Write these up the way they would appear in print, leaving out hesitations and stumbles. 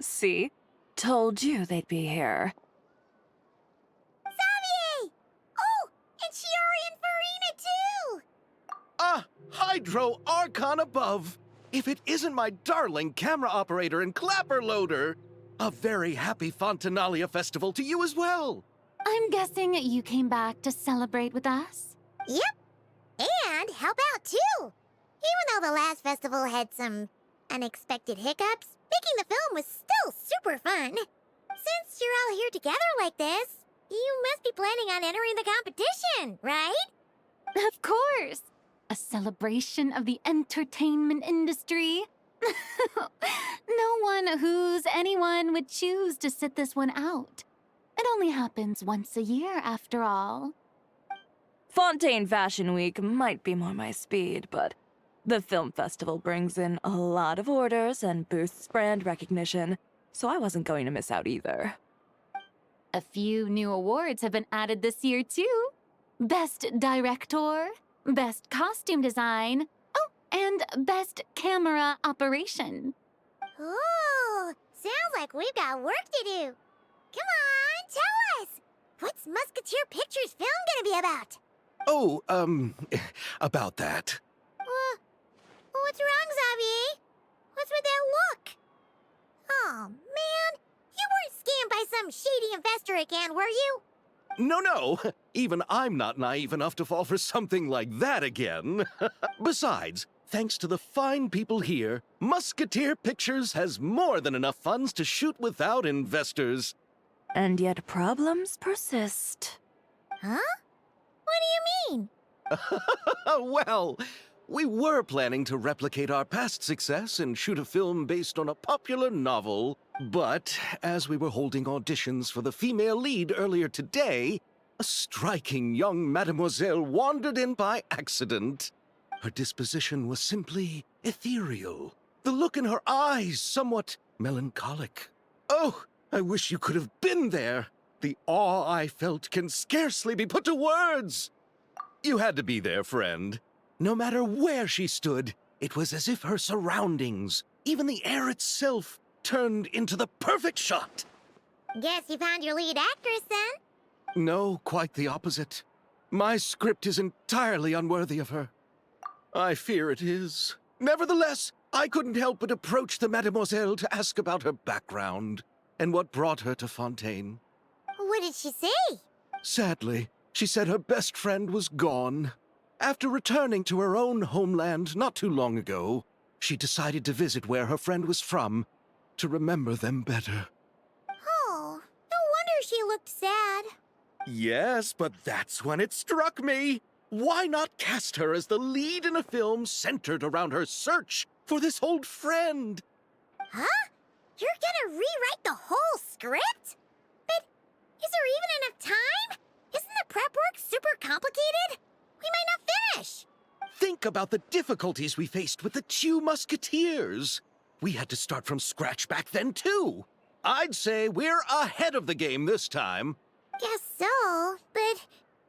See? Told you they'd be here. Xavier! Oh, and Shiori and Furina too! Ah, Hydro Archon above! If it isn't my darling camera operator and clapper loader! A very happy Fontanalia festival to you as well! I'm guessing you came back to celebrate with us? Yep, and help out too! Even though the last festival had some unexpected hiccups, making the film was still super fun. Since you're all here together like this, you must be planning on entering the competition, right? Of course! A celebration of the entertainment industry. No one who's anyone would choose to sit this one out. It only happens once a year, after all. Fontaine Fashion Week might be more my speed, but the film festival brings in a lot of orders and boosts brand recognition, so I wasn't going to miss out either. A few new awards have been added this year, too. Best Director, Best Costume Design, oh, and Best Camera Operation. Ooh, sounds like we've got work to do. Come on, tell us! What's Musketeer Pictures film gonna be about? Oh, about that. What's wrong, Xavier? What's with that look? Oh, man. You weren't scammed by some shady investor again, were you? No. Even I'm not naive enough to fall for something like that again. Besides, thanks to the fine people here, Musketeer Pictures has more than enough funds to shoot without investors. And yet problems persist. Huh? What do you mean? Well, we were planning to replicate our past success and shoot a film based on a popular novel, but as we were holding auditions for the female lead earlier today, a striking young mademoiselle wandered in by accident. Her disposition was simply ethereal, the look in her eyes somewhat melancholic. Oh, I wish you could have been there. The awe I felt can scarcely be put to words. You had to be there, friend. No matter where she stood, it was as if her surroundings, even the air itself, turned into the perfect shot. Guess you found your lead actress, then? No, quite the opposite. My script is entirely unworthy of her. I fear it is. Nevertheless, I couldn't help but approach the mademoiselle to ask about her background and what brought her to Fontaine. What did she say? Sadly, she said her best friend was gone. After returning to her own homeland not too long ago, she decided to visit where her friend was from to remember them better. Oh, no wonder she looked sad. Yes, but that's when it struck me. Why not cast her as the lead in a film centered around her search for this old friend? Huh? You're gonna rewrite the whole script? But is there even enough time? Isn't the prep work super complicated? We might not finish. Think about the difficulties we faced with the two Musketeers. We had to start from scratch back then, too. I'd say we're ahead of the game this time. Guess so, but...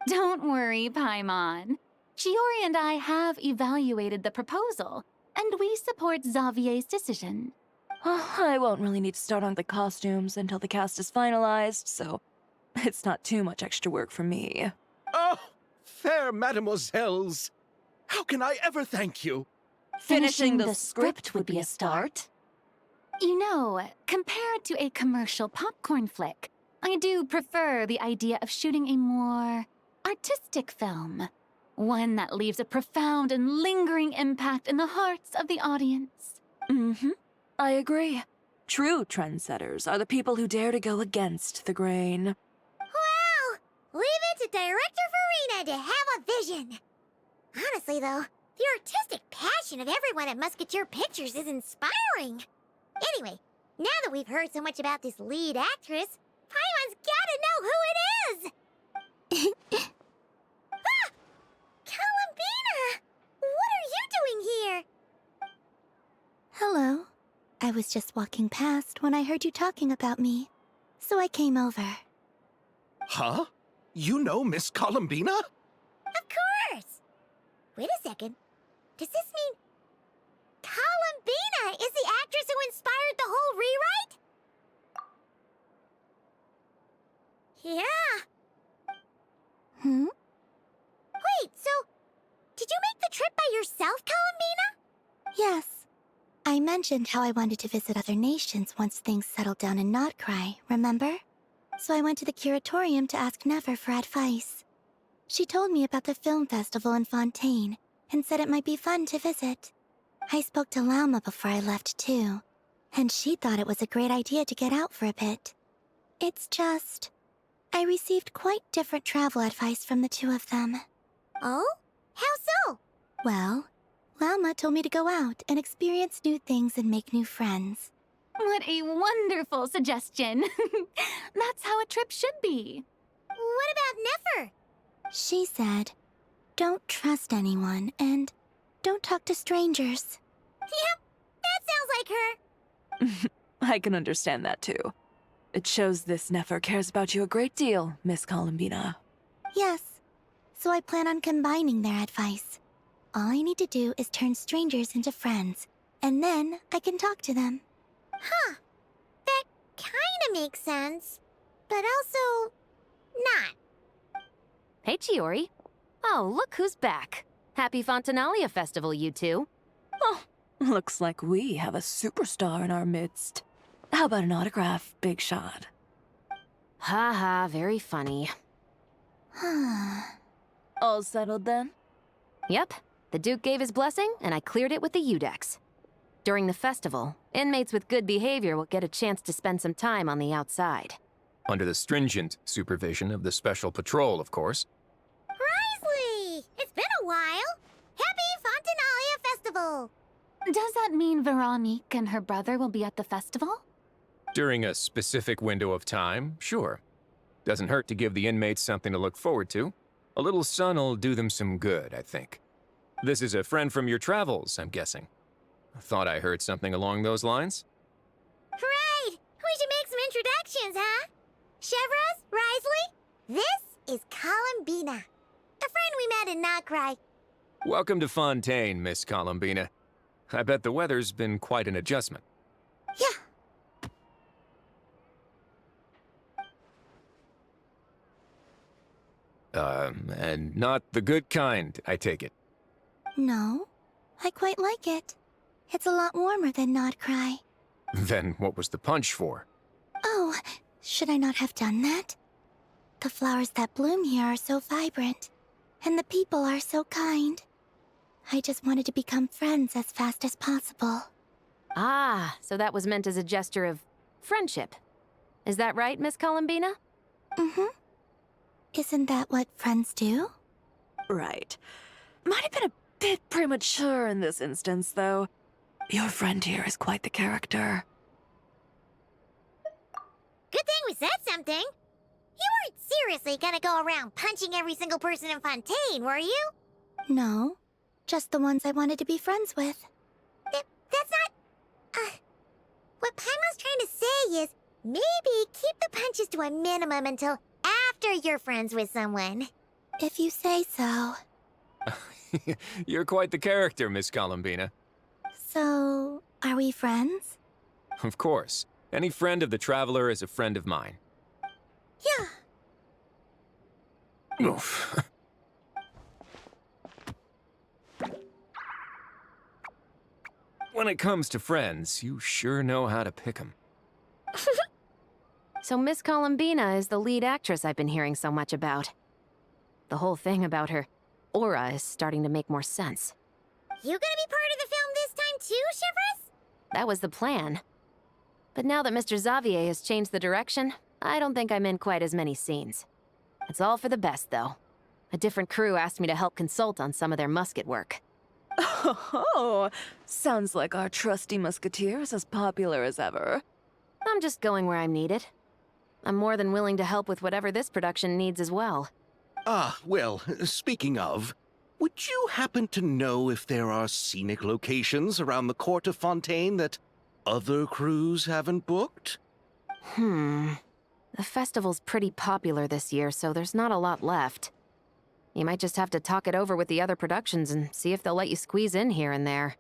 Don't worry, Paimon. Shiori and I have evaluated the proposal, and we support Xavier's decision. I won't really need to start on the costumes until the cast is finalized, so it's not too much extra work for me. Oh, fair mademoiselles. How can I ever thank you? Finishing the script would be a start. You know, compared to a commercial popcorn flick, I do prefer the idea of shooting a more artistic film. One that leaves a profound and lingering impact in the hearts of the audience. I agree. True trendsetters are the people who dare to go against the grain. Wow! Leave it to Director Furina to have a vision. Honestly, though, the artistic passion of everyone at Musketeer Pictures is inspiring. Anyway, now that we've heard so much about this lead actress, Paimon's gotta know who it is! Ah! Columbina! What are you doing here? Hello. I was just walking past when I heard you talking about me, so I came over. Huh? You know Miss Columbina? Of course! Wait a second. Does this mean... Columbina is the actress who inspired the whole rewrite? Yeah. Hmm? Wait, so did you make the trip by yourself, Columbina? Yes. I mentioned how I wanted to visit other nations once things settled down in Notcry, remember? So I went to the curatorium to ask Never for advice. She told me about the film festival in Fontaine and said it might be fun to visit. I spoke to Lauma before I left too, and she thought it was a great idea to get out for a bit. It's just, I received quite different travel advice from the two of them. Oh? How so? Well, Lauma told me to go out and experience new things and make new friends. What a wonderful suggestion. That's how a trip should be. What about Nefer? She said, don't trust anyone and don't talk to strangers. Yep, that sounds like her. I can understand that too. It shows this Nefer cares about you a great deal, Miss Columbina. Yes, so I plan on combining their advice. All I need to do is turn strangers into friends, and then I can talk to them. Huh. That kinda makes sense. But also, not. Hey, Chiori. Oh, look who's back. Happy Fontanalia Festival, you two. Oh, looks like we have a superstar in our midst. How about an autograph, Big Shot? Ha ha, very funny. All settled then? Yep, the Duke gave his blessing, and I cleared it with the Udex. During the festival, inmates with good behavior will get a chance to spend some time on the outside. Under the stringent supervision of the Special Patrol, of course. Risley! It's been a while. Happy Fontanalia Festival! Does that mean Veronique and her brother will be at the festival? During a specific window of time, sure. Doesn't hurt to give the inmates something to look forward to. A little sun'll do them some good, I think. This is a friend from your travels, I'm guessing. Thought I heard something along those lines. Right! We should make some introductions, huh? Chevros, Risley, this is Columbina. A friend we met in Notcry. Welcome to Fontaine, Miss Columbina. I bet the weather's been quite an adjustment. Yeah. And not the good kind, I take it. No, I quite like it. It's a lot warmer than Notcry. Then what was the punch for? Oh, should I not have done that? The flowers that bloom here are so vibrant, and the people are so kind. I just wanted to become friends as fast as possible. Ah, so that was meant as a gesture of friendship. Is that right, Miss Columbina? Mm-hmm. Isn't that what friends do? Right. Might have been a bit premature in this instance, though. Your friend here is quite the character. Good thing we said something. You weren't seriously gonna go around punching every single person in Fontaine, were you? No, just the ones I wanted to be friends with. That's not... what Paimon's trying to say is, maybe keep the punches to a minimum until after you're friends with someone. If you say so. You're quite the character, Miss Columbina. So, are we friends? Of course. Any friend of the Traveler is a friend of mine. Yeah. Oof. When it comes to friends, you sure know how to pick 'em. So Miss Columbina is the lead actress I've been hearing so much about. The whole thing about her aura is starting to make more sense. You gonna be part of the film this time too, Chevros? That was the plan. But now that Mr. Xavier has changed the direction, I don't think I'm in quite as many scenes. It's all for the best, though. A different crew asked me to help consult on some of their musket work. Oh, sounds like our trusty musketeer is as popular as ever. I'm just going where I'm needed. I'm more than willing to help with whatever this production needs as well. Ah, well, speaking of, would you happen to know if there are scenic locations around the court of Fontaine that other crews haven't booked? The festival's pretty popular this year, so there's not a lot left. You might just have to talk it over with the other productions and see if they'll let you squeeze in here and there.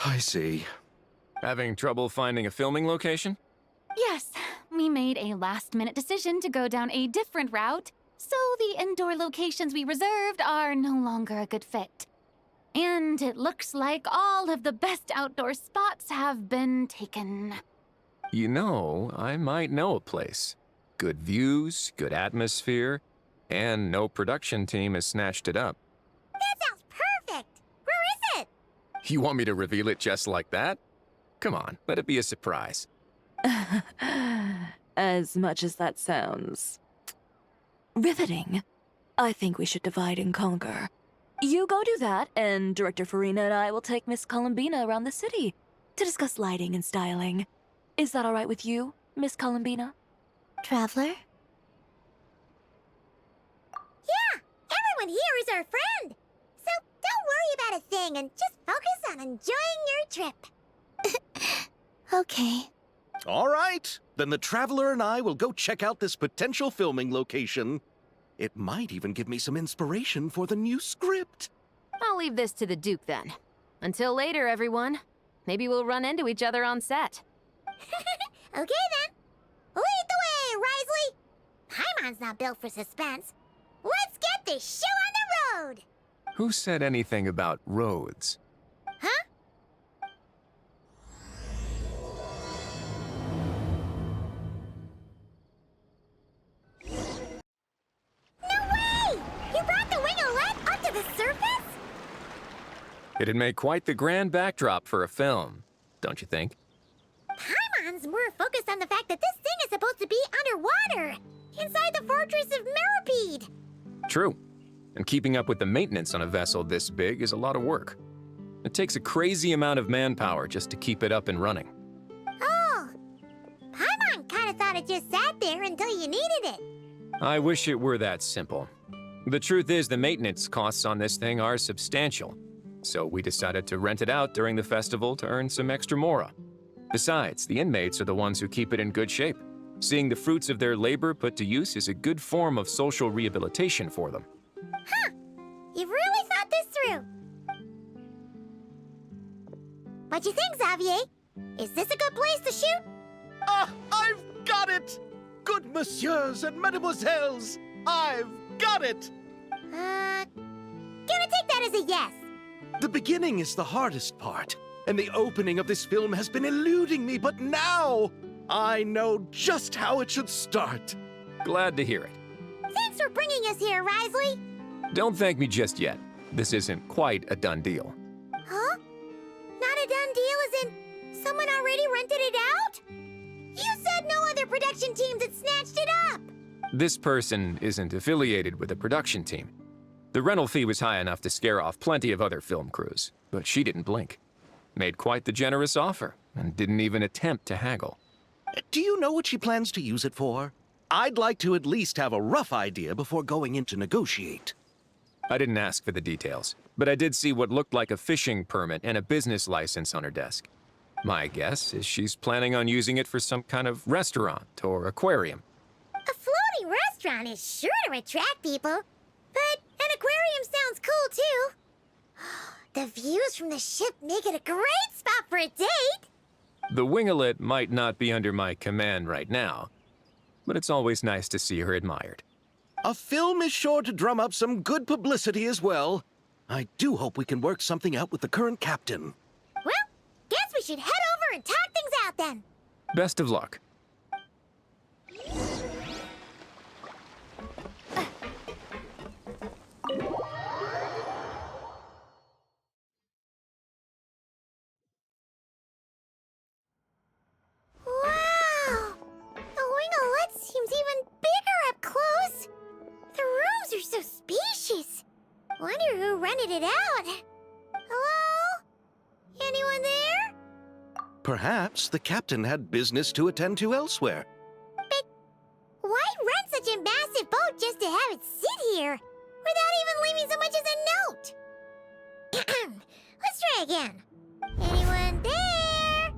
I see. Having trouble finding a filming location? Yes, We made a last-minute decision to go down a different route, so the indoor locations we reserved are no longer a good fit. And it looks like all of the best outdoor spots have been taken. You know, I might know a place. Good views, good atmosphere, and no production team has snatched it up. That sounds perfect! Where is it? You want me to reveal it just like that? Come on, let it be a surprise. As much as that sounds riveting, I think we should divide and conquer. You go do that, and Director Furina and I will take Miss Columbina around the city to discuss lighting and styling. Is that all right with you, Miss Columbina? Traveler? Yeah, everyone here is our friend. So don't worry about a thing and just focus on enjoying your trip. Okay. All right, then the Traveler and I will go check out this potential filming location. It might even give me some inspiration for the new script. I'll leave this to the Duke then. Until later, everyone. Maybe we'll run into each other on set. Okay then. Lead the way, Risley. Paimon's not built for suspense. Let's get this show on the road. Who said anything about roads? Huh? No way! You brought the Wingalet up to the surface? It'd make quite the grand backdrop for a film, don't you think? Paimon's more focused on the fact that this thing is supposed to be underwater, inside the fortress of Mirapede. True. And keeping up with the maintenance on a vessel this big is a lot of work. It takes a crazy amount of manpower just to keep it up and running. Oh, Paimon kind of thought it just sat there until you needed it. I wish it were that simple. The truth is the maintenance costs on this thing are substantial. So we decided to rent it out during the festival to earn some extra mora. Besides, the inmates are the ones who keep it in good shape. Seeing the fruits of their labor put to use is a good form of social rehabilitation for them. Huh. You've really thought this through. What you think, Xavier? Is this a good place to shoot? Ah, I've got it! Good messieurs and mademoiselles, I've got it! Gonna take that as a yes. The beginning is the hardest part, and the opening of this film has been eluding me, but now I know just how it should start. Glad to hear it. Thanks for bringing us here, Risley. Don't thank me just yet. This isn't quite a done deal. Huh? Not a done deal as in someone already rented it out? You said no other production teams had snatched it up. This person isn't affiliated with a production team. The rental fee was high enough to scare off plenty of other film crews, but she didn't blink. Made quite the generous offer, and didn't even attempt to haggle. Do you know what she plans to use it for? I'd like to at least have a rough idea before going in to negotiate. I didn't ask for the details, but I did see what looked like a fishing permit and a business license on her desk. My guess is she's planning on using it for some kind of restaurant or aquarium. A floating restaurant is sure to attract people, but an aquarium sounds cool too. The views from the ship make it a great spot for a date. The Wingalet might not be under my command right now, but it's always nice to see her admired. A film is sure to drum up some good publicity as well. I do hope we can work something out with the current captain. Well, guess we should head over and talk things out then. Best of luck. Wow! The Wingalet seems even bigger up close. The rooms are so spacious. Wonder who rented it out. Hello? Anyone there? Perhaps the captain had business to attend to elsewhere. But why rent such a massive boat just to have it sit here without even leaving so much as a note? Let's try again. Anyone there?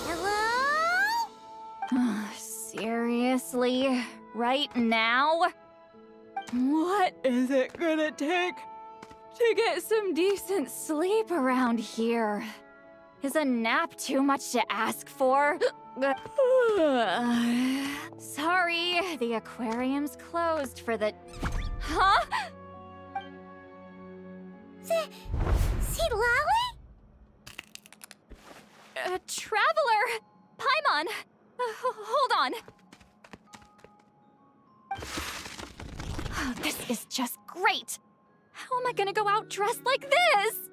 Hello? Seriously? Right now? What is it gonna take to get some decent sleep around here? Is a nap too much to ask for? Sorry, the aquarium's closed for the... Huh? See Lolly? Traveler! Paimon! Hold on. This is just great! How am I gonna go out dressed like this?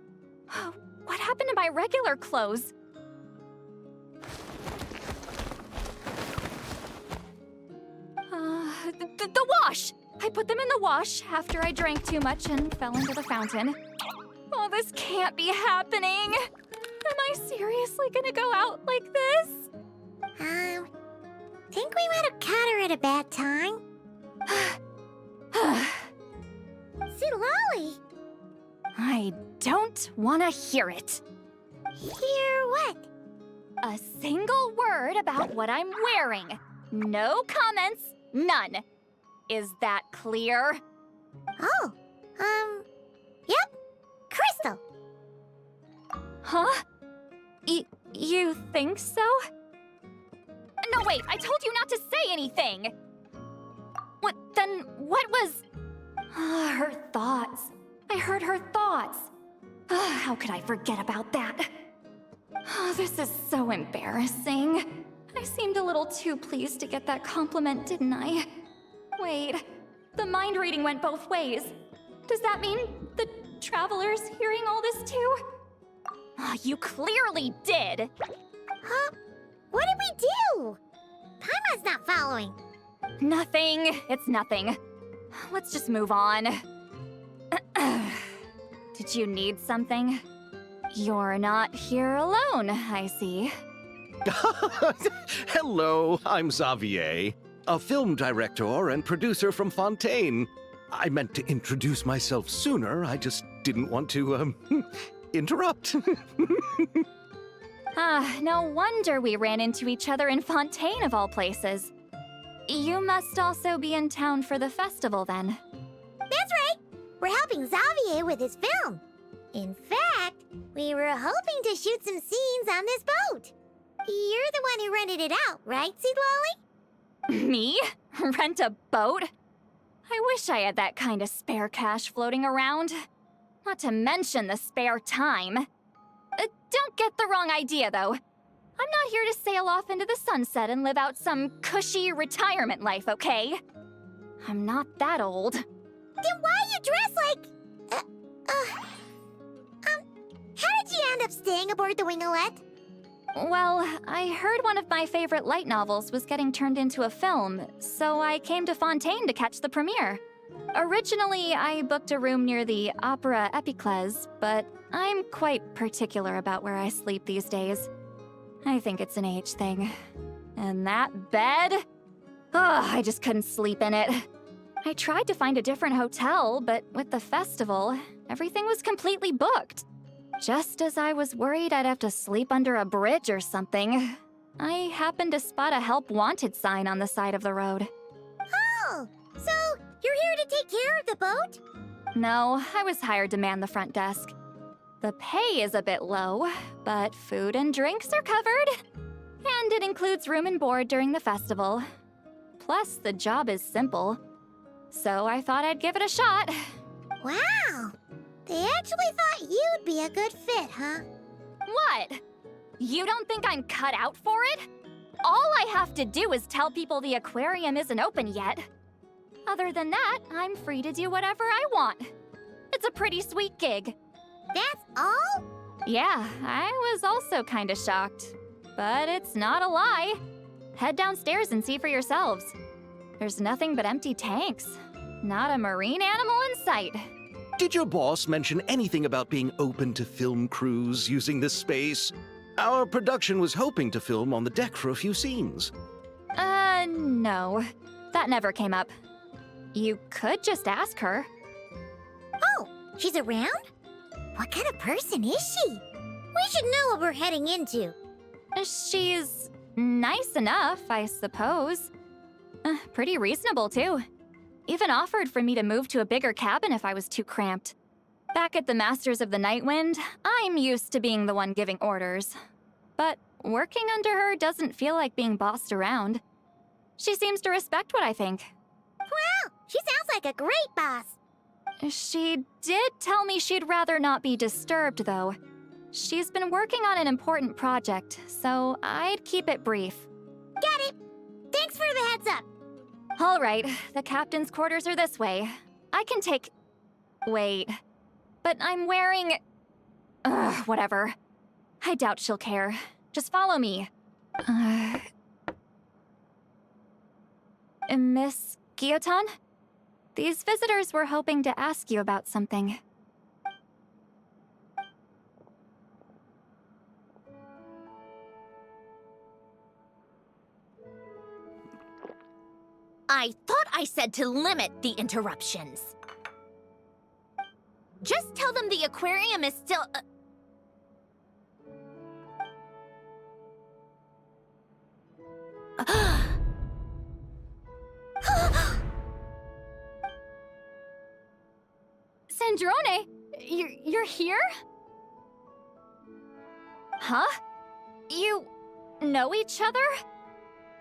What happened to my regular clothes? The wash! I put them in the wash after I drank too much and fell into the fountain. Oh, this can't be happening! Am I seriously gonna go out like this? Think we might have caught her at a bad time. See Lolly? I don't want to hear it. Hear what? A single word about what I'm wearing. No comments, none. Is that clear? Oh, yep. Crystal. Huh? You think so? No, wait, I told you not to say anything! What was... her thoughts. I heard her thoughts. How could I forget about that? Oh, this is so embarrassing. I seemed a little too pleased to get that compliment, didn't I? Wait, the mind reading went both ways. Does that mean the Traveler's hearing all this too? You clearly did! Huh? What did we do? Paimon's not following. Nothing. It's nothing. Let's just move on. Did you need something? You're not here alone, I see. Hello, I'm Xavier, a film director and producer from Fontaine. I meant to introduce myself sooner, I just didn't want to, interrupt. No wonder we ran into each other in Fontaine of all places. You must also be in town for the festival then. That's right. We're helping Xavier with his film. In fact, we were hoping to shoot some scenes on this boat. You're the one who rented it out, right, Seed Lolly? Me? Rent a boat? I wish I had that kind of spare cash floating around. Not to mention the spare time. Don't get the wrong idea, though. I'm not here to sail off into the sunset and live out some cushy retirement life, okay? I'm not that old. Then why you dress like... how did you end up staying aboard the Wingalet? Well, I heard one of my favorite light novels was getting turned into a film, so I came to Fontaine to catch the premiere. Originally, I booked a room near the Opera Epicles, but I'm quite particular about where I sleep these days. I think it's an age thing. And that bed? I just couldn't sleep in it. I tried to find a different hotel, but with the festival, everything was completely booked. Just as I was worried I'd have to sleep under a bridge or something, I happened to spot a help wanted sign on the side of the road. Oh, so you're here to take care of the boat? No, I was hired to man the front desk. The pay is a bit low, but food and drinks are covered. And it includes room and board during the festival. Plus, the job is simple. So I thought I'd give it a shot. Wow, they actually thought you'd be a good fit, huh? What? You don't think I'm cut out for it? All I have to do is tell people the aquarium isn't open yet. Other than that, I'm free to do whatever I want. It's a pretty sweet gig. That's all? Yeah, I was also kinda shocked. But it's not a lie. Head downstairs and see for yourselves. There's nothing but empty tanks. Not a marine animal in sight. Did your boss mention anything about being open to film crews using this space? Our production was hoping to film on the deck for a few scenes. No. That never came up. You could just ask her. Oh, she's around? What kind of person is she? We should know what we're heading into. She's nice enough, I suppose. Pretty reasonable, too. Even offered for me to move to a bigger cabin if I was too cramped. Back at the Masters of the Nightwind, I'm used to being the one giving orders. But working under her doesn't feel like being bossed around. She seems to respect what I think. Wow, she sounds like a great boss. She did tell me she'd rather not be disturbed, though. She's been working on an important project, so I'd keep it brief. Got it. Thanks for the heads up. All right, the captain's quarters are this way. I can take... Wait. But I'm wearing... Ugh, whatever. I doubt she'll care. Just follow me. Miss Guillotin? These visitors were hoping to ask you about something. I thought I said to limit the interruptions. Just tell them the aquarium is still... Sandrone, you're here? Huh? You know each other?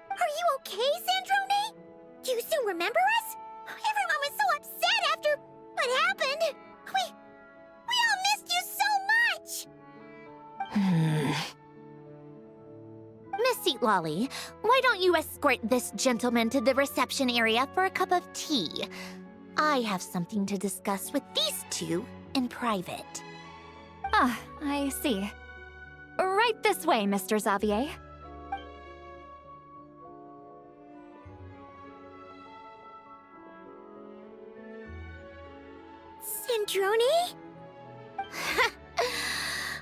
Are you okay, Sandrone? Do you still remember us? Everyone was so upset after what happened. We all missed you so much. Miss Seat Lolly, why don't you escort this gentleman to the reception area for a cup of tea? I have something to discuss with these two in private. Ah, I see. Right this way, Mr. Xavier. Sandrone?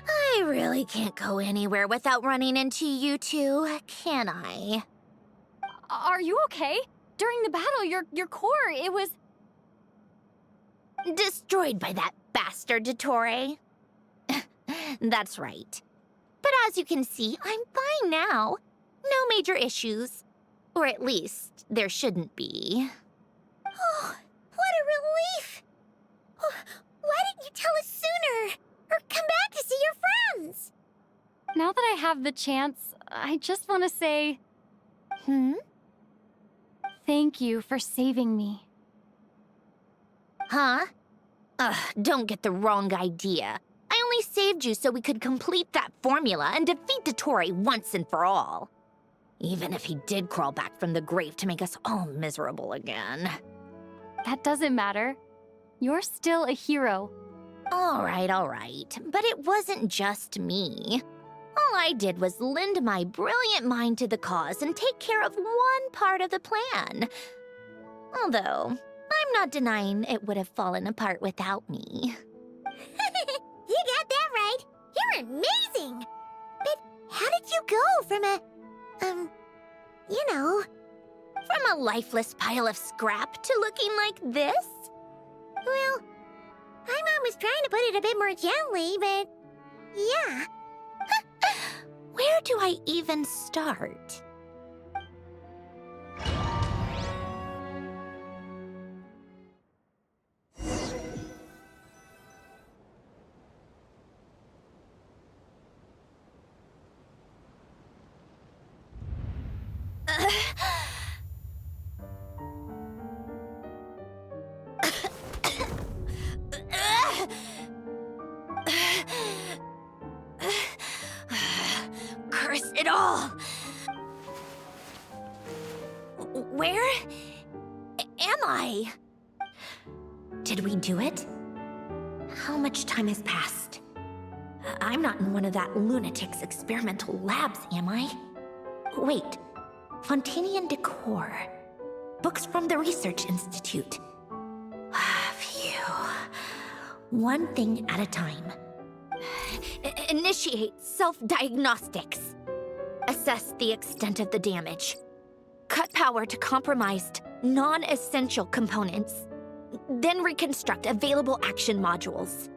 I really can't go anywhere without running into you two, can I? Are you okay? During the battle, your core, it was... Destroyed by that bastard Dottore. That's right. But as you can see, I'm fine now. No major issues. Or at least, there shouldn't be. Oh, what a relief! Oh, why didn't you tell us sooner? Or come back to see your friends? Now that I have the chance, I just want to say... Thank you for saving me. Huh? Ugh, don't get the wrong idea. I only saved you so we could complete that formula and defeat Dottore once and for all. Even if he did crawl back from the grave to make us all miserable again. That doesn't matter. You're still a hero. All right. But it wasn't just me. All I did was lend my brilliant mind to the cause and take care of one part of the plan. Although, I'm not denying it would have fallen apart without me. You got that right. You're amazing. But how did you go from a... From a lifeless pile of scrap to looking like this? Well, my mom was trying to put it a bit more gently, but... yeah. Where do I even start? Curse it all! Where am I? Did we do it? How much time has passed? I'm not in one of that lunatic's experimental labs, am I? Wait, Fontaine decor. Books from the Research Institute. Phew. One thing at a time. Initiate self-diagnostics. Assess the extent of the damage. Cut power to compromised, non-essential components. Then reconstruct available action modules.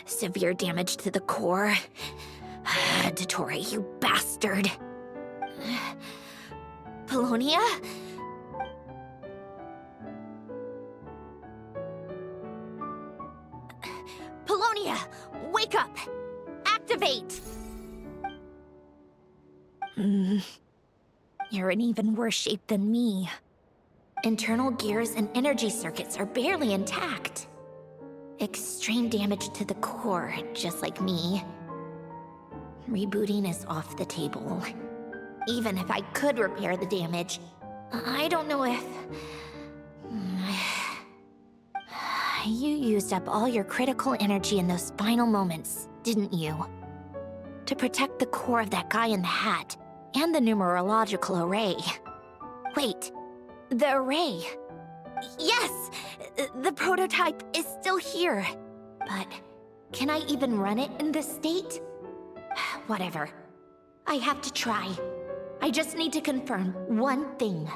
Severe damage to the core. Dottore, you bastard. Polonia? Wake up! Activate! You're in even worse shape than me. Internal gears and energy circuits are barely intact. Extreme damage to the core, just like me. Rebooting is off the table. Even if I could repair the damage, I don't know if... You used up all your critical energy in those final moments, didn't you? To protect the core of that guy in the hat, and the numerological array. Wait, the array. Yes! The prototype is still here. But can I even run it in this state? Whatever. I have to try. I just need to confirm one thing.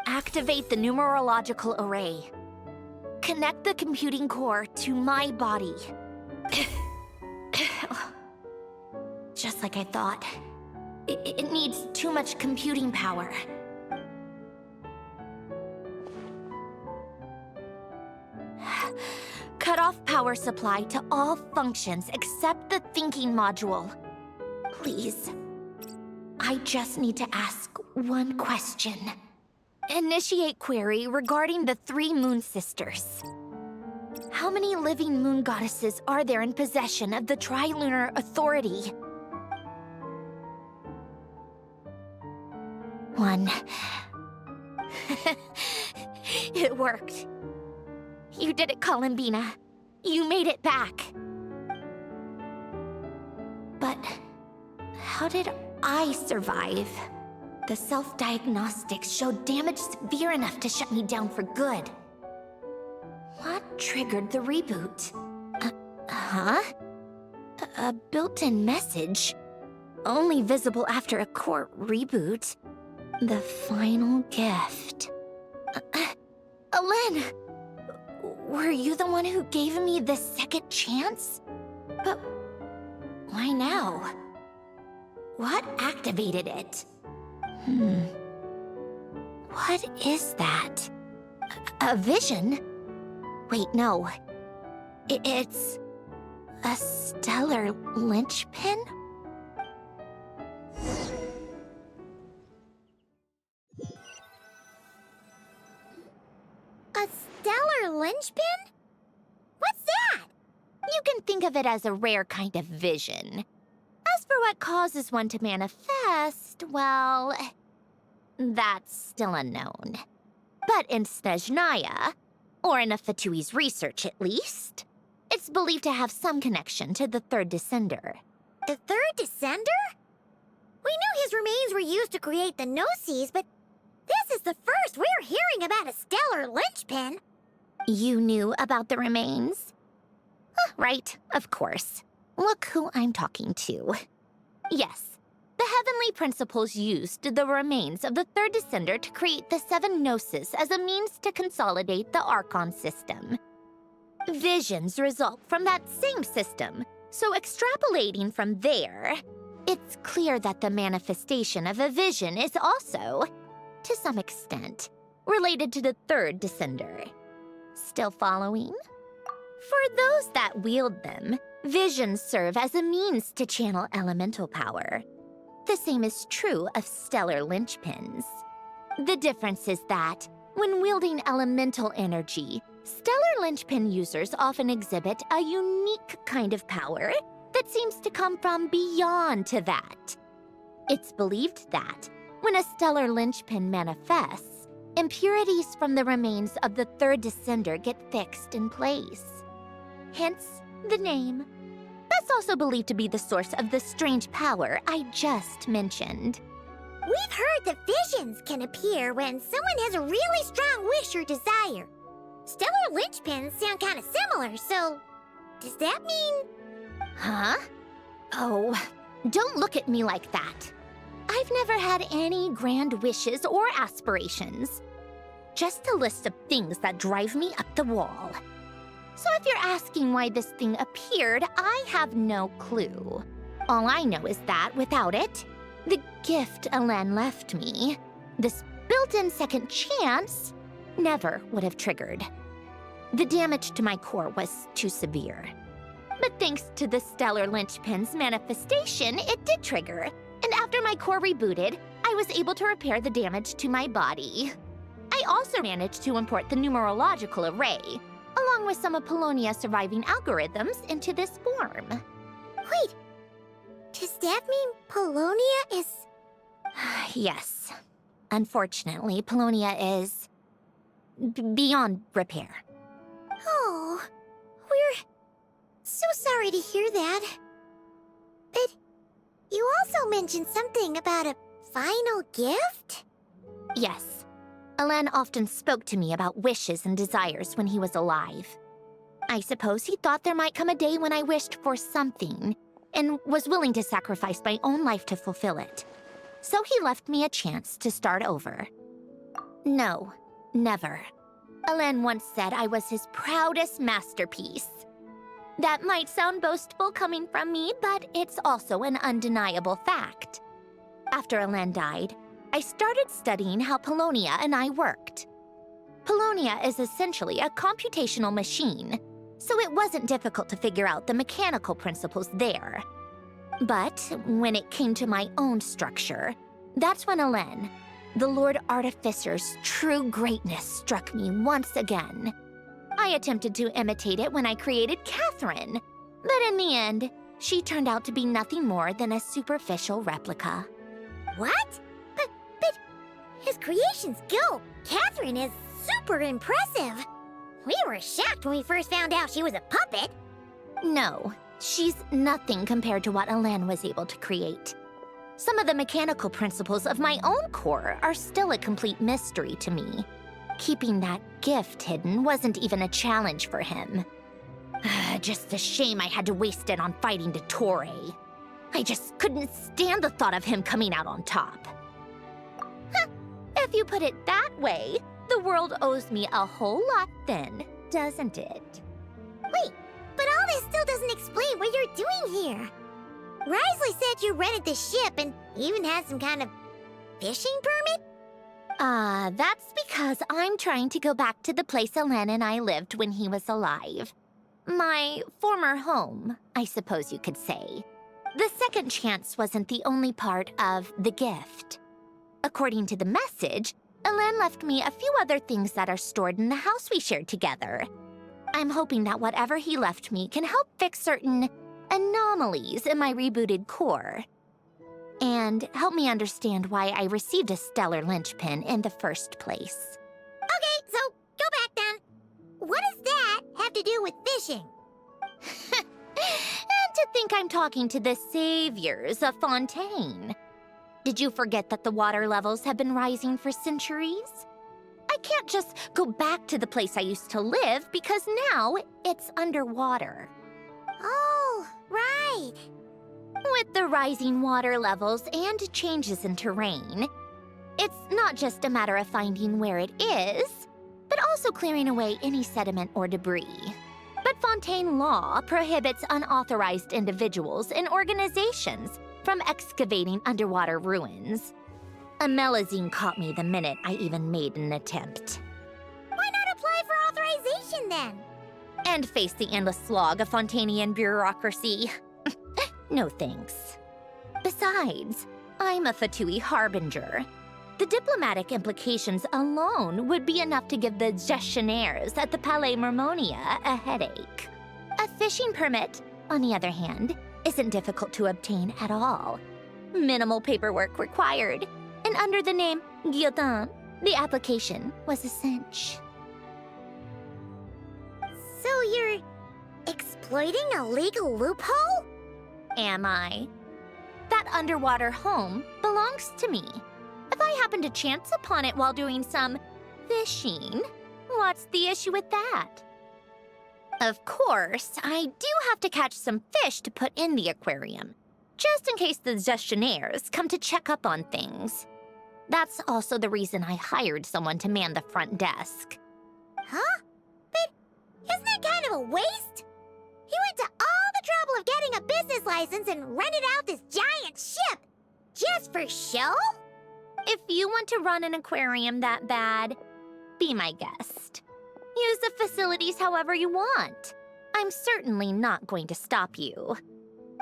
Activate the numerological array. Connect the computing core to my body. Just like I thought. It needs too much computing power. Cut off power supply to all functions except the thinking module. Please. I just need to ask one question. Initiate query regarding the 3 Moon Sisters. How many living moon goddesses are there in possession of the Trilunar Authority? 1. It worked. You did it, Columbina. You made it back. But how did I survive? The self-diagnostics showed damage severe enough to shut me down for good. What triggered the reboot? A built-in message? Only visible after a core reboot. The final gift. Alen! Were you the one who gave me this second chance? But why now? What activated it? What is that? A vision? Wait, no. It's a stellar linchpin? A stellar linchpin? What's that? You can think of it as a rare kind of vision. As for what causes one to manifest, well, that's still unknown. But in Snezhnaya, or in Afatui's research at least, it's believed to have some connection to the third descender. The third descender? We knew his remains were used to create the Gnosis, but this is the first we're hearing about a stellar linchpin. You knew about the remains? Right, of course. Look who I'm talking to. Yes, the Heavenly Principles used the remains of the third descender to create the 7 Gnosis as a means to consolidate the Archon system. Visions result from that same system, so extrapolating from there, it's clear that the manifestation of a vision is also, to some extent, related to the third descender. Still following? For those that wield them, visions serve as a means to channel elemental power. The same is true of stellar linchpins. The difference is that, when wielding elemental energy, stellar linchpin users often exhibit a unique kind of power that seems to come from beyond to that. It's believed that, when a stellar linchpin manifests, impurities from the remains of the third descender get fixed in place. Hence, the name. That's also believed to be the source of the strange power I just mentioned. We've heard that visions can appear when someone has a really strong wish or desire. Stellar linchpins sound kind of similar, so does that mean... Huh? Oh, don't look at me like that. I've never had any grand wishes or aspirations. Just a list of things that drive me up the wall. So if you're asking why this thing appeared, I have no clue. All I know is that without it, the gift Alen left me, this built-in second chance, never would have triggered. The damage to my core was too severe. But thanks to the stellar linchpin's manifestation, it did trigger. And after my core rebooted, I was able to repair the damage to my body. I also managed to import the numerological array, along with some of Polonia's surviving algorithms, into this form. Wait, does that mean Polonia is... Yes. Unfortunately, Polonia is... beyond repair. Oh, we're so sorry to hear that. But you also mentioned something about a final gift? Yes. Alain often spoke to me about wishes and desires when he was alive. I suppose he thought there might come a day when I wished for something, and was willing to sacrifice my own life to fulfill it. So he left me a chance to start over. No, never. Alain once said I was his proudest masterpiece. That might sound boastful coming from me, but it's also an undeniable fact. After Alain died, I started studying how Polonia and I worked. Polonia is essentially a computational machine, so it wasn't difficult to figure out the mechanical principles there. But when it came to my own structure, that's when Alain, the Lord Artificer's true greatness, struck me once again. I attempted to imitate it when I created Catherine, but in the end, she turned out to be nothing more than a superficial replica. What? But his creation skill, Catherine, is super impressive. We were shocked when we first found out she was a puppet. No, she's nothing compared to what Alain was able to create. Some of the mechanical principles of my own core are still a complete mystery to me. Keeping that gift hidden wasn't even a challenge for him. Just a shame I had to waste it on fighting the Torre. I just couldn't stand the thought of him coming out on top. If you put it that way, the world owes me a whole lot then, doesn't it? Wait, but all this still doesn't explain what you're doing here. Risley said you rented the ship and even had some kind of fishing permit? That's because I'm trying to go back to the place Alain and I lived when he was alive. My former home, I suppose you could say. The second chance wasn't the only part of the gift. According to the message, Alain left me a few other things that are stored in the house we shared together. I'm hoping that whatever he left me can help fix certain anomalies in my rebooted core. And help me understand why I received a stellar linchpin in the first place. Okay, so go back then. What does that have to do with fishing? And to think I'm talking to the saviors of Fontaine. Did you forget that the water levels have been rising for centuries? I can't just go back to the place I used to live because now it's underwater. Oh, right. With the rising water levels and changes in terrain, it's not just a matter of finding where it is, but also clearing away any sediment or debris. But Fontaine law prohibits unauthorized individuals and organizations from excavating underwater ruins. A Melazine caught me the minute I even made an attempt. Why not apply for authorization then? And face the endless slog of Fontainian bureaucracy. No thanks. Besides, I'm a Fatui harbinger. The diplomatic implications alone would be enough to give the gestionnaires at the Palais Mermonia a headache. A fishing permit, on the other hand, isn't difficult to obtain at all. Minimal paperwork required, and under the name Guillotin, the application was a cinch. So you're exploiting a legal loophole? Am I? That underwater home belongs to me. If I happen to chance upon it while doing some fishing, what's the issue with that? Of course, I do have to catch some fish to put in the aquarium, just in case the gestionnaires come to check up on things. That's also the reason I hired someone to man the front desk. Huh? But isn't that kind of a waste? He went to all the trouble of getting a business license and rented out this giant ship. Just for show? If you want to run an aquarium that bad, be my guest. Use the facilities however you want. I'm certainly not going to stop you.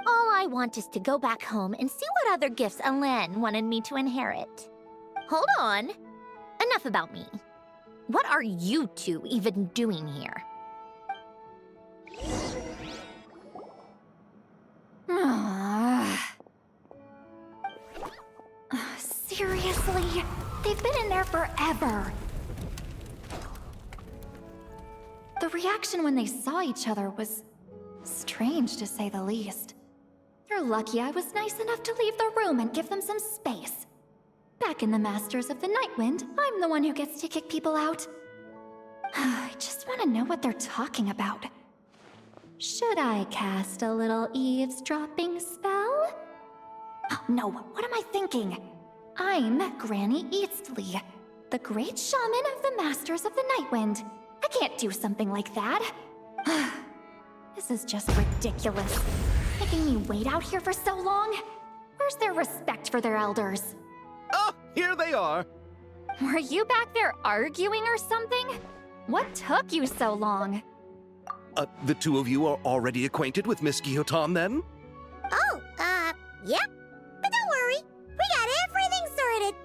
All I want is to go back home and see what other gifts Alain wanted me to inherit. Hold on. Enough about me. What are you two even doing here? Seriously? They've been in there forever. The reaction when they saw each other was strange, to say the least. You're lucky I was nice enough to leave the room and give them some space. Back in the Masters of the Nightwind, I'm the one who gets to kick people out. I just want to know what they're talking about. Should I cast a little eavesdropping spell? Oh, no, what am I thinking? I'm Granny Eastley, the great shaman of the Masters of the Nightwind. I can't do something like that. This is just ridiculous. Making me wait out here for so long? Where's their respect for their elders? Oh, here they are. Were you back there arguing or something? What took you so long? The two of you are already acquainted with Miss Guillotin, then? Oh, yep. But don't worry, we got everything sorted.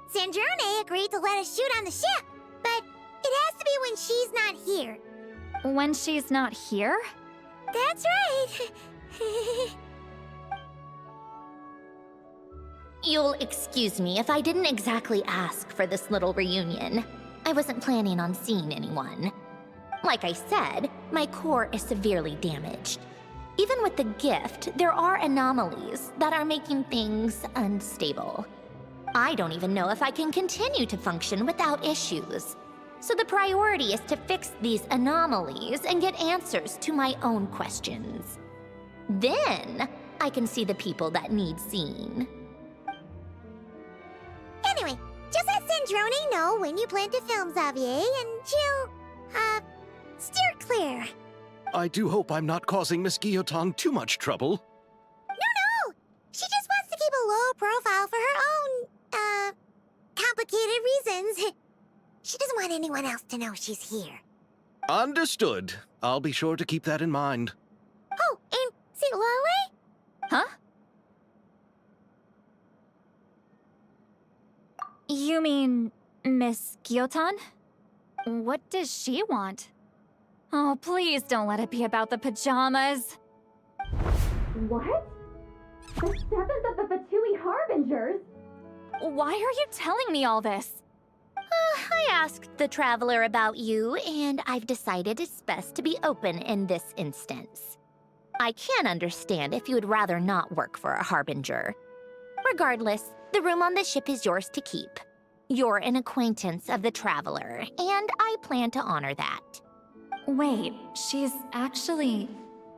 Sandrone agreed to let us shoot on the ship, but it has to be when she's not here. When she's not here? That's right. You'll excuse me if I didn't exactly ask for this little reunion. I wasn't planning on seeing anyone. Like I said, my core is severely damaged. Even with the gift, there are anomalies that are making things unstable. I don't even know if I can continue to function without issues. So the priority is to fix these anomalies and get answers to my own questions. Then, I can see the people that need seeing. Anyway, just let Sandrone know when you plan to film Xavier, and she'll, steer clear. I do hope I'm not causing Miss Guillotin too much trouble. No! She just wants to keep a low profile for her own, complicated reasons. She doesn't want anyone else to know she's here. Understood. I'll be sure to keep that in mind. Oh, and see Lale? Huh? You mean Miss Guillotin? What does she want? Oh, please don't let it be about the pajamas. What? The 7th of the Fatui Harbingers? Why are you telling me all this? I asked the Traveler about you, and I've decided it's best to be open in this instance. I can understand if you would rather not work for a Harbinger. Regardless, the room on the ship is yours to keep. You're an acquaintance of the Traveler, and I plan to honor that. Wait, she's actually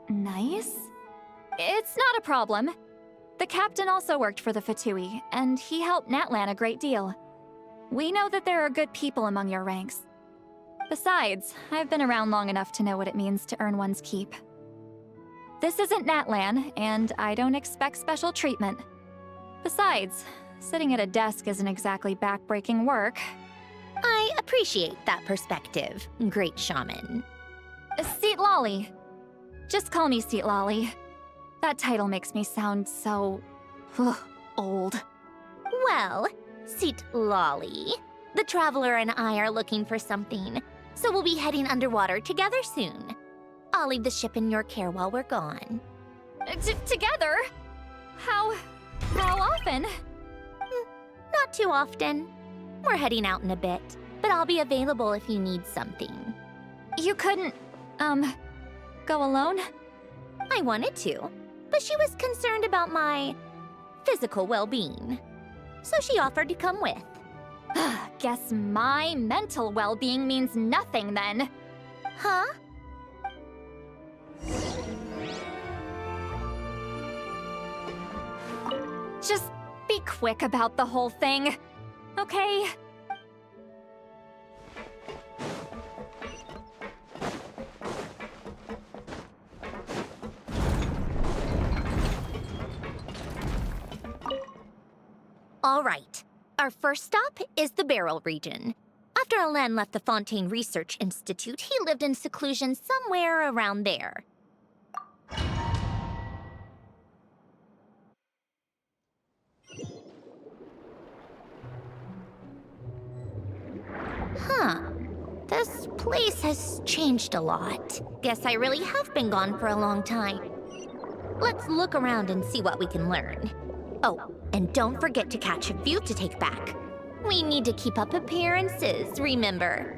nice? It's not a problem. The captain also worked for the Fatui, and he helped Natlan a great deal. We know that there are good people among your ranks. Besides, I've been around long enough to know what it means to earn one's keep. This isn't Natlan, and I don't expect special treatment. Besides, sitting at a desk isn't exactly back-breaking work. I appreciate that perspective, great shaman. Seat Lolly. Just call me Seat Lolly. That title makes me sound so... old. Well, Seat Lolly, the Traveler and I are looking for something, so we'll be heading underwater together soon. I'll leave the ship in your care while we're gone. Together? How often? Not too often. We're heading out in a bit, but I'll be available if you need something. You couldn't, go alone? I wanted to, but she was concerned about my physical well-being, so she offered to come with. Guess my mental well-being means nothing then. Huh? Just be quick about the whole thing, okay? All right. Our first stop is the Barrel region. After Alain left the Fontaine Research Institute, he lived in seclusion somewhere around there. Huh. This place has changed a lot. Guess I really have been gone for a long time. Let's look around and see what we can learn. Oh, and don't forget to catch a few to take back. We need to keep up appearances, remember?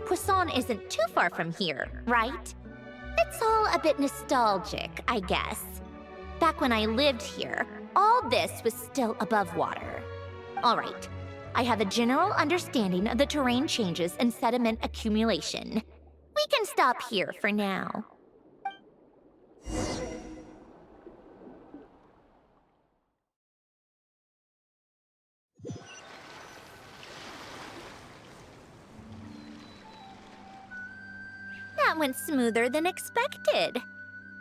Poisson isn't too far from here, right? It's all a bit nostalgic, I guess. Back when I lived here, all this was still above water. All right, I have a general understanding of the terrain changes and sediment accumulation. We can stop here for now. That went smoother than expected.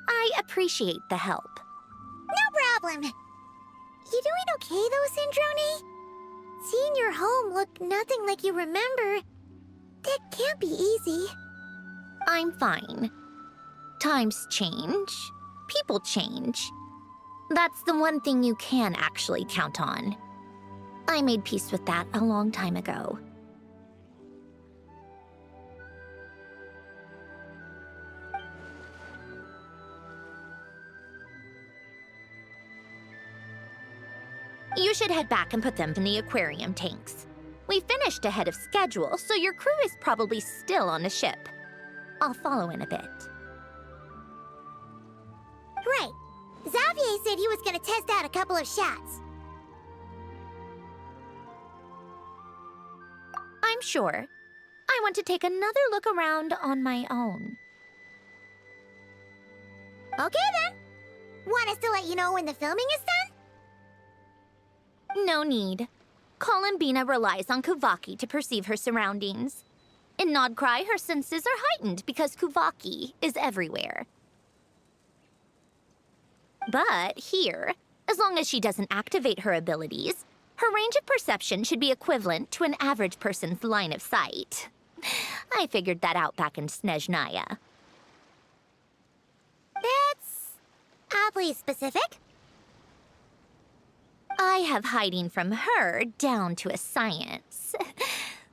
I appreciate the help. No problem. You doing okay though, Sandrone? Seeing your home look nothing like you remember, that can't be easy. I'm fine. Times change. People change. That's the one thing you can actually count on. I made peace with that a long time ago. You should head back and put them in the aquarium tanks. We finished ahead of schedule, so your crew is probably still on the ship. I'll follow in a bit. Right. Xavier said he was gonna test out a couple of shots. I'm sure. I want to take another look around on my own. Okay then. Want us to let you know when the filming is done? No need. Columbina relies on Kuvaki to perceive her surroundings. In Nodcry, her senses are heightened because Kuvaki is everywhere. But here, as long as she doesn't activate her abilities, her range of perception should be equivalent to an average person's line of sight. I figured that out back in Snezhnaya. That's oddly specific. I have hiding from her down to a science.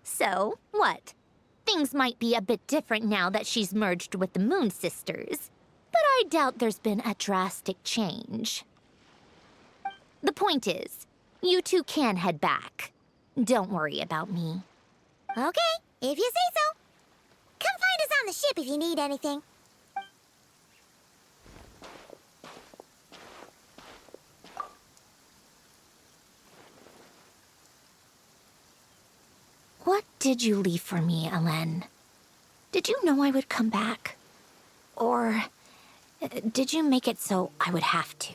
So, what? Things might be a bit different now that she's merged with the Moon Sisters, but I doubt there's been a drastic change. The point is, you two can head back. Don't worry about me. Okay, if you say so. Come find us on the ship if you need anything. What did you leave for me, Alain? Did you know I would come back? Or did you make it so I would have to?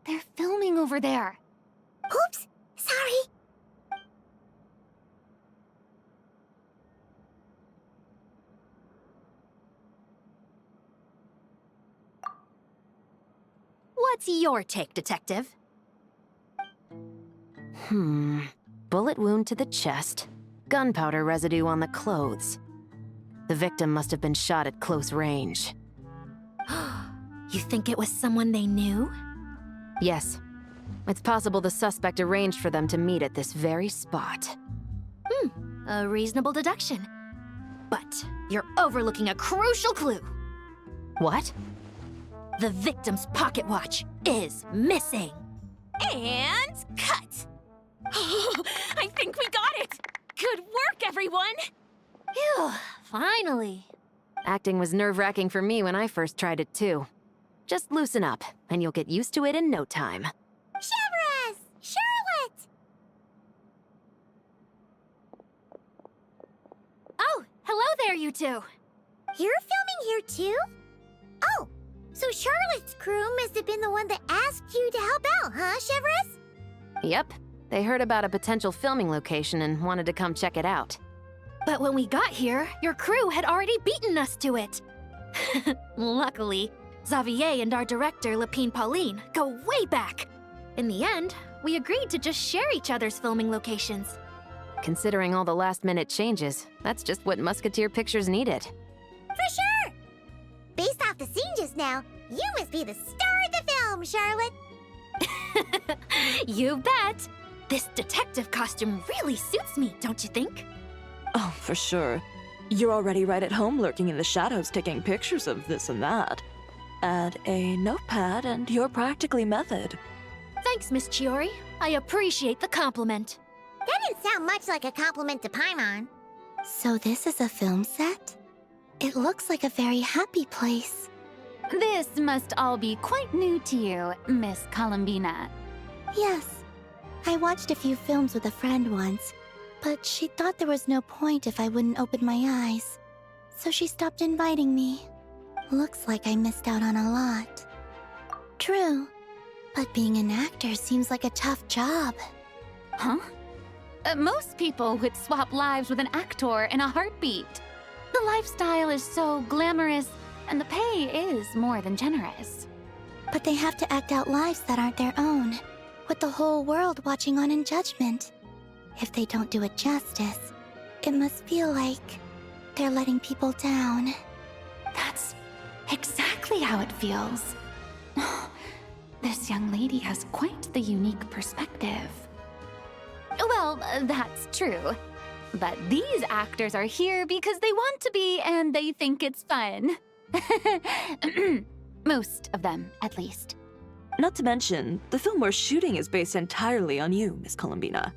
They're filming over there. Oops, sorry. What's your take, Detective? Bullet wound to the chest. Gunpowder residue on the clothes. The victim must have been shot at close range. You think it was someone they knew? Yes. It's possible the suspect arranged for them to meet at this very spot. A reasonable deduction. But you're overlooking a crucial clue. What? The victim's pocket watch is missing. And cut! I think we got it! Good work, everyone! Phew, finally. Acting was nerve-wracking for me when I first tried it too. Just loosen up, and you'll get used to it in no time. Chevrez! Charlotte! Oh, hello there, you two! You're filming here too? Oh, so Charlotte's crew must have been the one that asked you to help out, huh, Chevrez? Yep. They heard about a potential filming location and wanted to come check it out. But when we got here, your crew had already beaten us to it. Luckily, Xavier and our director, Lapine Pauline, go way back. In the end, we agreed to just share each other's filming locations. Considering all the last-minute changes, that's just what Musketeer Pictures needed. For sure! Based off the scene just now, you must be the star of the film, Charlotte! You bet! This detective costume really suits me, don't you think? Oh, for sure. You're already right at home lurking in the shadows taking pictures of this and that. Add a notepad and you're practically method. Thanks, Miss Chiori. I appreciate the compliment. That didn't sound much like a compliment to Paimon. So this is a film set? It looks like a very happy place. This must all be quite new to you, Miss Columbina. Yes. I watched a few films with a friend once, but she thought there was no point if I wouldn't open my eyes. So she stopped inviting me. Looks like I missed out on a lot. True. But being an actor seems like a tough job. Huh? Most people would swap lives with an actor in a heartbeat. The lifestyle is so glamorous, and the pay is more than generous. But they have to act out lives that aren't their own, with the whole world watching on in judgment. If they don't do it justice, it must feel like they're letting people down. That's exactly how it feels. This young lady has quite the unique perspective. Well, that's true. But these actors are here because they want to be and they think it's fun. Most of them, at least. Not to mention, the film we're shooting is based entirely on you, Miss Columbina.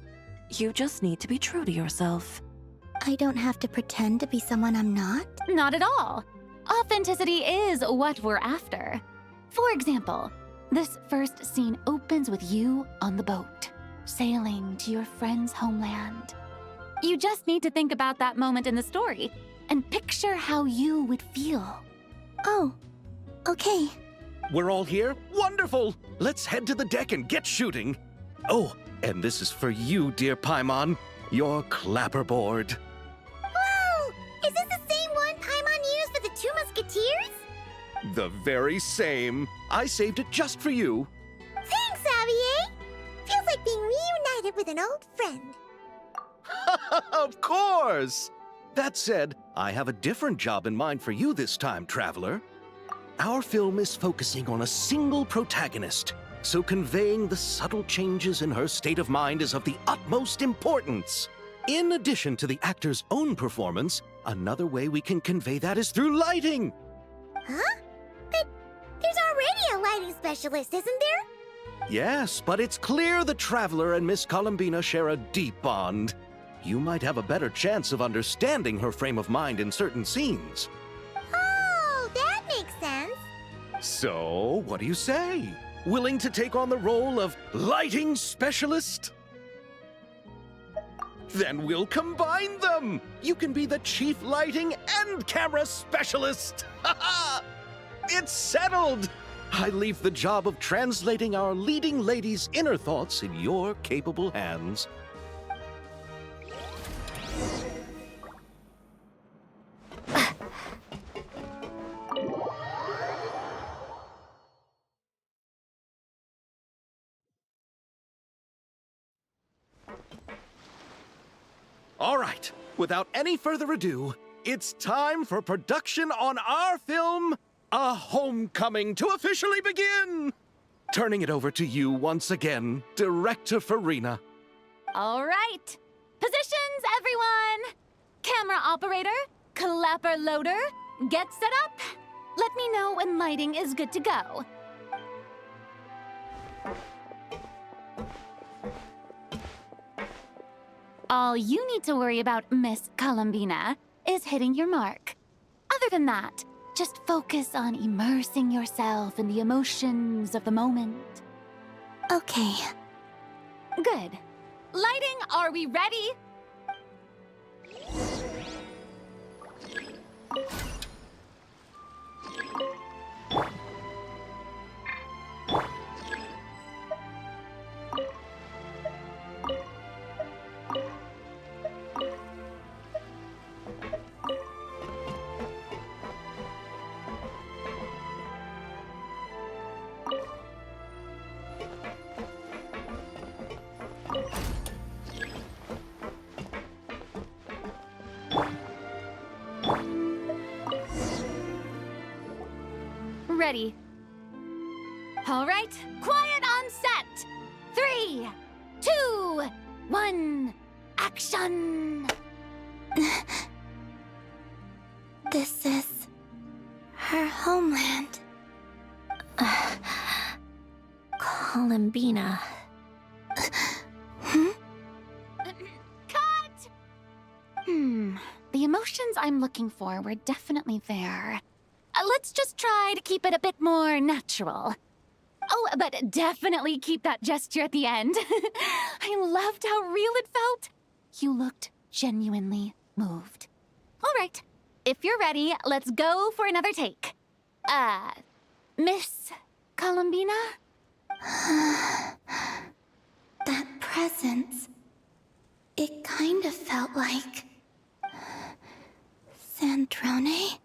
You just need to be true to yourself. I don't have to pretend to be someone I'm not? Not at all. Authenticity is what we're after. For example, this first scene opens with you on the boat, sailing to your friend's homeland. You just need to think about that moment in the story and picture how you would feel. Oh, okay. We're all here? Wonderful! Let's head to the deck and get shooting. Oh, and this is for you, dear Paimon, your clapperboard. Whoa! Is this the same one Paimon used for the Two Musketeers? The very same. I saved it just for you. Thanks, Xavier! Feels like being reunited with an old friend. Of course! That said, I have a different job in mind for you this time, Traveler. Our film is focusing on a single protagonist, so conveying the subtle changes in her state of mind is of the utmost importance. In addition to the actor's own performance, another way we can convey that is through lighting. Huh? But there's already a lighting specialist, isn't there? Yes, but it's clear the Traveler and Miss Columbina share a deep bond. You might have a better chance of understanding her frame of mind in certain scenes. Oh, that makes sense. So, what do you say? Willing to take on the role of lighting specialist? Then we'll combine them! You can be the chief lighting and camera specialist! It's settled! I leave the job of translating our leading lady's inner thoughts in your capable hands. All right, without any further ado, it's time for production on our film, A Homecoming, to officially begin! Turning it over to you once again, Director Furina. All right. Positions, everyone! Camera operator, clapper loader, get set up. Let me know when lighting is good to go. All you need to worry about, Miss Columbina, is hitting your mark. Other than that, just focus on immersing yourself in the emotions of the moment. Okay. Good. Lighting, are we ready? Ready. All right, quiet on set. 3, 2, 1, action! This is her homeland. Columbina. Cut! The emotions I'm looking for were definitely there. Let's just try to keep it a bit more natural. Oh, but definitely keep that gesture at the end. I loved how real it felt. You looked genuinely moved. All right, if you're ready, let's go for another take. Miss Columbina? That presence. It kind of felt like... Sandrone?